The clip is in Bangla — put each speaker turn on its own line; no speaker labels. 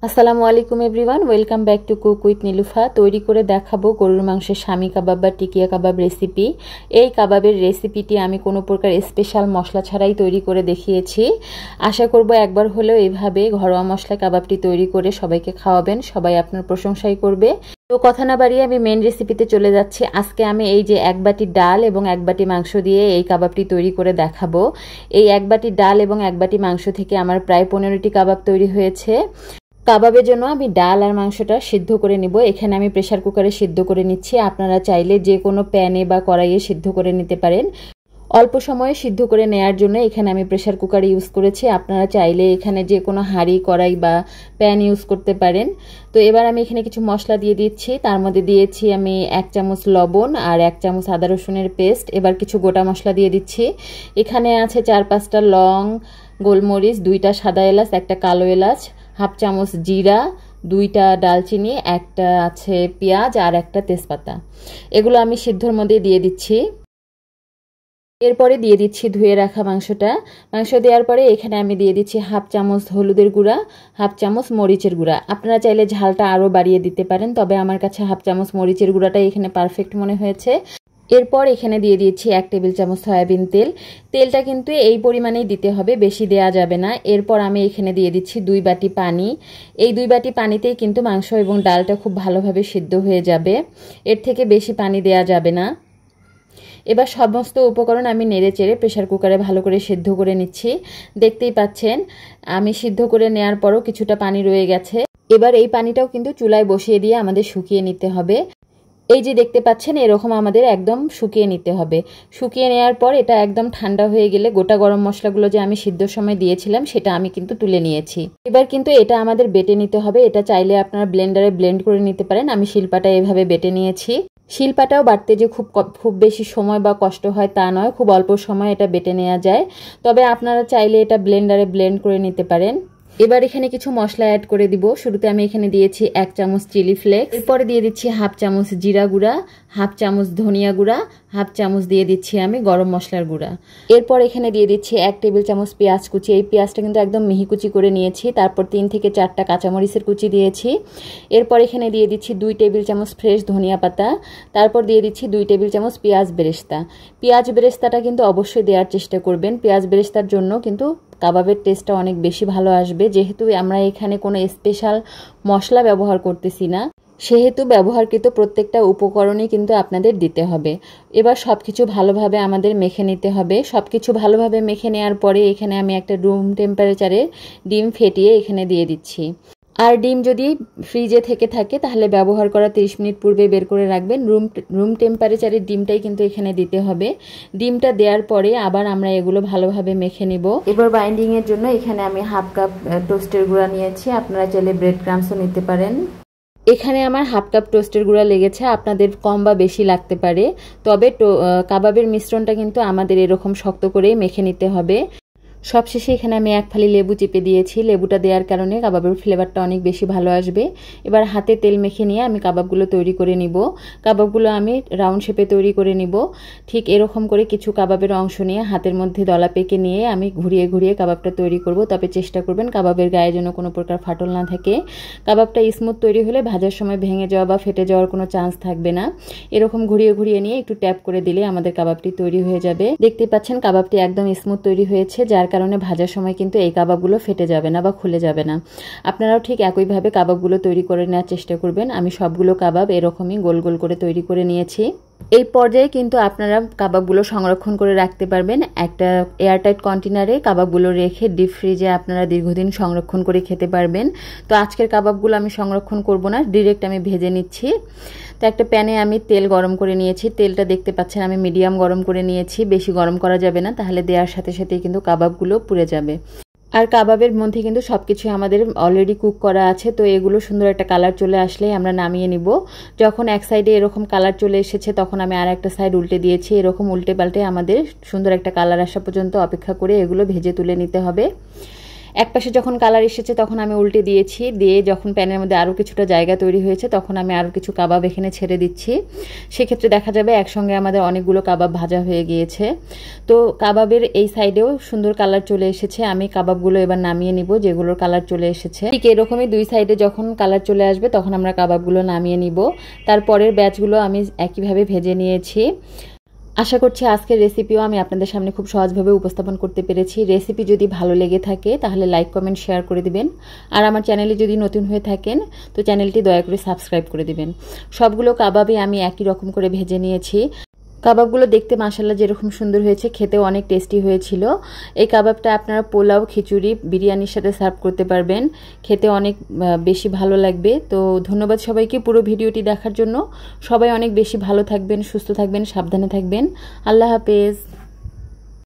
আসসালামু আলাইকুম everyone, welcome back to cook with Nilufa. তৈরি করে দেখাবো গরুর মাংসের শামি কাবাব বা টিকিয়া কাবাব রেসিপি। এই কাবাবের রেসিপিটি আমি কোনো প্রকার স্পেশাল মশলা ছাড়াই তৈরি করে দেখিয়েছি। আশা করব একবার হলেও এইভাবে ঘরোয়া মশলা কাবাবটি তৈরি করে সবাইকে খাওয়াবেন, সবাই আপনার প্রশংসাই করবে। তো কথা না বাড়িয়ে আমি মেন রেসিপিতে চলে যাচ্ছি। আজকে আমি এই যে এক বাটি ডাল এবং এক বাটি মাংস দিয়ে এই কাবাবটি তৈরি করে দেখাবো। এই এক বাটি ডাল এবং এক বাটি মাংস থেকে আমার প্রায় 15টি কাবাব তৈরি হয়েছে। কাবাবের জন্য আমি ডাল আর মাংসটা সিদ্ধ করে নিব। এখানে আমি প্রেসার কুকারে সিদ্ধ করে নিচ্ছি। আপনারা চাইলে যে কোনো প্যানে বা কড়াইয়ে সিদ্ধ করে নিতে পারেন। অল্প সময়ে সিদ্ধ করে নেয়ার জন্য এখানে আমি প্রেসার কুকার ইউজ করেছি। আপনারা চাইলে এখানে যে কোনো হাঁড়ি, কড়াই বা প্যান ইউজ করতে পারেন। তো এবার আমি এখানে কিছু মশলা দিয়ে দিচ্ছি। তার মধ্যে দিয়েছি আমি 1 চামচ লবণ আর 1 চামচ আদা রসুনের পেস্ট। এবার কিছু গোটা মশলা দিয়ে দিচ্ছি। এখানে আছে 4-5টা লং, গোলমরিচ, 2টা সাদা এলাচ, 1টা কালো এলাচ, হাফ চামচ জিরা, 2টা ডালচিনি, 1টা আছে পেঁয়াজ আর 1টা তেজপাতা। এগুলো আমি সিদ্ধর মধ্যে দিয়ে দিচ্ছি। এরপরে দিয়ে দিচ্ছি ধুয়ে রাখা মাংসটা। মাংস দেওয়ার পরে এখানে আমি দিয়ে দিচ্ছি হাফ চামচ হলুদের গুঁড়া, হাফ চামচ মরিচের গুঁড়া। আপনারা চাইলে ঝালটা আরও বাড়িয়ে দিতে পারেন, তবে আমার কাছে হাফ চামচ মরিচের গুঁড়াটাই এখানে পারফেক্ট মনে হয়েছে। এরপর এখানে দিয়ে দিয়েছি 1 টেবিল চামচ সয়াবিন তেল। তেলটা কিন্তু এই পরিমাণেই দিতে হবে, বেশি দেয়া যাবে না। এরপর আমি এখানে দিয়ে দিচ্ছি 2 বাটি পানি। এই 2 বাটি পানিতেই কিন্তু মাংস এবং ডালটা খুব ভালোভাবে সিদ্ধ হয়ে যাবে, এর থেকে বেশি পানি দেয়া যাবে না। এবার সমস্ত উপকরণ আমি নেড়ে চেড়ে প্রেসার কুকারে ভালো করে সিদ্ধ করে নিচ্ছি। দেখতেই পাচ্ছেন আমি সিদ্ধ করে নেওয়ার পরও কিছুটা পানি রয়ে গেছে। এবার এই পানিটাও কিন্তু চুলায় বসিয়ে দিয়ে আমাদের শুকিয়ে নিতে হবে। এই যে দেখতে পাচ্ছেন এরকম আমাদের একদম শুকিয়ে নিতে হবে। শুকিয়ে নেওয়ার পর এটা একদম ঠান্ডা হয়ে গেলে গোটা গরম মশলাগুলো যে আমি সিদ্ধর সময় দিয়েছিলাম সেটা আমি কিন্তু তুলে নিয়েছি। এবার কিন্তু এটা আমাদের বেটে নিতে হবে। এটা চাইলে আপনারা ব্লেন্ডারে ব্লেন্ড করে নিতে পারেন। আমি শিলপাটা এভাবে বেটে নিয়েছি। শিলপাটাও বাটতে যে খুব বেশি সময় বা কষ্ট হয় তা নয়, খুব অল্প সময় এটা বেটে নেওয়া যায়। তবে আপনারা চাইলে এটা ব্লেন্ডারে ব্লেন্ড করে নিতে পারেন। এবার এখানে কিছু মশলা অ্যাড করে দিব। শুরুতে আমি এখানে দিয়েছি 1 চামচ চিলি ফ্লেক্স, এরপরে দিয়ে দিচ্ছি হাফ চামচ জিরা গুঁড়া, হাফ চামচ ধনিয়া গুঁড়া, হাফ চামচ দিয়ে দিচ্ছি আমি গরম মশলার গুঁড়া। এরপর এখানে দিয়ে দিচ্ছি 1 টেবিল চামচ পেঁয়াজ কুচি। এই পেঁয়াজটা কিন্তু একদম মিহি কুচি করে নিয়েছি। তারপর 3 থেকে 4টা কাঁচামরিচের কুচি দিয়েছি। এরপর এখানে দিয়ে দিচ্ছি 2 টেবিল চামচ ফ্রেশ ধনিয়া পাতা। তারপর দিয়ে দিচ্ছি 2 টেবিল চামচ পেঁয়াজ বেরেস্তা। পেঁয়াজ বেরেস্তাটা কিন্তু অবশ্যই দেওয়ার চেষ্টা করবেন। পেঁয়াজ বেরেস্তার জন্য কিন্তু কাবাবের টেস্টটা অনেক বেশি ভালো আসবে। যেহেতু আমরা এখানে কোনো স্পেশাল মশলা ব্যবহার করতেছি না, সেহেতু ব্যবহারকৃত প্রত্যেকটা উপকরণই কিন্তু আপনাদের দিতে হবে। এবার সবকিছু ভালোভাবে আমাদের মেখে নিতে হবে। সবকিছু ভালোভাবে মেখে নেওয়ার পরে এখানে আমি একটা রুম টেম্পারেচারে ডিম ফেটিয়ে এখানে দিয়ে দিচ্ছি। আর ডিম যদি ফ্রিজে থেকে থাকে তাহলে ব্যবহার করা 30 মিনিট পূর্বে বের করে রাখবেন। রুম টেম্পারেচারের ডিমটাই কিন্তু এখানে দিতে হবে। ডিমটা দেওয়ার পরে আবার আমরা এগুলো ভালোভাবে মেখে নিব। এবার বাইন্ডিংয়ের জন্য এখানে আমি হাফ কাপ টোস্টের গুঁড়া নিয়েছি। আপনারা চাইলে ব্রেড ক্রাম্বসও নিতে পারেন। এখানে আমার হাফ কাপ টোস্টের গুঁড়া লেগেছে, আপনাদের কম বা বেশি লাগতে পারে। তবে কাবাবের মিশ্রণটা কিন্তু আমাদের এরকম শক্ত করেই মেখে নিতে হবে। সবশেষে এখানে আমি 1 ফালি লেবু চেপে দিয়েছি। লেবুটা দেওয়ার কারণে কাবাবের ফ্লেভারটা অনেক বেশি ভালো আসবে। এবার হাতে তেল মেখে নিয়ে আমি কাবাবগুলো তৈরি করে নিব। কাবাবগুলো আমি রাউন্ড শেপে তৈরি করে নিব। ঠিক এরকম করে কিছু কাবাবের অংশ নিয়ে হাতের মধ্যে দলা পেকে নিয়ে আমি ঘুরিয়ে ঘুরিয়ে কাবাবটা তৈরি করব। তবে চেষ্টা করবেন কাবাবের গায়ে যেন কোনো প্রকার ফাটল না থাকে। কাবাবটা স্মুথ তৈরি হলে ভাজার সময় ভেঙে যাওয়া বা ফেটে যাওয়ার কোনো চান্স থাকবে না। এরকম ঘুরিয়ে ঘুরিয়ে নিয়ে একটু ট্যাপ করে দিলে আমাদের কাবাবটি তৈরি হয়ে যাবে। দেখতে পাচ্ছেন কাবাবটি একদম স্মুথ তৈরি হয়েছে, যার কারণে ভাজার সময় কিন্তু এই কাবাবগুলো ফেটে যাবে না বা খুলে যাবে না। আপনারাও ঠিক একইভাবে কাবাবগুলো তৈরি করে নেওয়ার চেষ্টা করবেন। আমি সবগুলো কাবাব এরকমই গোল গোল করে তৈরি করে নিয়েছি। এই পর্যায়ে কিন্তু আপনারা কাবাবগুলো সংরক্ষণ করে রাখতে পারবেন। একটা এয়ারটাইট কন্টেনারে কাবাবগুলো রেখে ডিপ ফ্রিজে আপনারা দীর্ঘদিন সংরক্ষণ করে খেতে পারবেন। তো আজকের কাবাবগুলো আমি সংরক্ষণ করব না, ডিরেক্ট আমি ভেজে নিচ্ছি। তো একটা প্যানে আমি তেল গরম করে নিয়েছি। তেলটা দেখতে পাচ্ছেন আমি মিডিয়াম গরম করে নিয়েছি, বেশি গরম করা যাবে না, তাহলে দেওয়ার সাথে সাথেই কিন্তু কাবাবগুলো পুড়ে যাবে। আর কাবাবের মধ্যে কিন্তু সবকিছু আমাদের অলরেডি কুক করা আছে। তো এগুলো সুন্দর একটা কালার চলে আসলে আমরা নামিয়ে নিব। যখন এক সাইডে এরকম কালার চলে এসেছে তখন আমি আর একটা সাইড উল্টে দিয়েছি। এরকম উল্টে পাল্টে আমাদের সুন্দর একটা কালার আসা পর্যন্ত অপেক্ষা করে এগুলো ভেজে তুলে নিতে হবে। এক পাশে যখন কালার এসেছে তখন আমি উল্টে দিয়েছি, দিয়ে যখন প্যানের মধ্যে আরও কিছুটা জায়গা তৈরি হয়েছে তখন আমি আরও কিছু কাবাব এখানে ছেড়ে দিচ্ছি। সেক্ষেত্রে দেখা যাবে একসঙ্গে আমাদের অনেকগুলো কাবাব ভাজা হয়ে গিয়েছে। তো কাবাবের এই সাইডেও সুন্দর কালার চলে এসেছে। আমি কাবাবগুলো এবার নামিয়ে নিব যেগুলোর কালার চলে এসেছে। ঠিক এরকমই দুই সাইডে যখন কালার চলে আসবে তখন আমরা কাবাবগুলো নামিয়ে নিব। তারপরের ব্যাচগুলো আমি একইভাবে ভেজে নিয়েছি। আশা করছি আজকের রেসিপিও আমি আপনাদের সামনে খুব সহজভাবে উপস্থাপন করতে পেরেছি। রেসিপি যদি ভালো লেগে থাকে তাহলে লাইক কমেন্ট শেয়ার করে দিবেন। আর আমার চ্যানেলে যদি নতুন হয়ে থাকেন তো চ্যানেলটি দয়া করে সাবস্ক্রাইব করে দিবেন। সবগুলো কাবাবই আমি একই রকম করে ভেজে নিয়েছি। কাবাবগুলো দেখতে মাশাআল্লাহ যেরকম সুন্দর হয়েছে খেতেও অনেক টেস্টি হয়েছিল। এই কাবাবটা আপনারা পোলাও, খিচুড়ি, বিরিয়ানির সাথে সার্ভ করতে পারবেন, খেতে অনেক বেশি ভালো লাগবে। তো ধন্যবাদ সবাইকে পুরো ভিডিওটি দেখার জন্য। সবাই অনেক বেশি ভালো থাকবেন, সুস্থ থাকবেন, সাবধানে থাকবেন। আল্লাহ হাফেজ।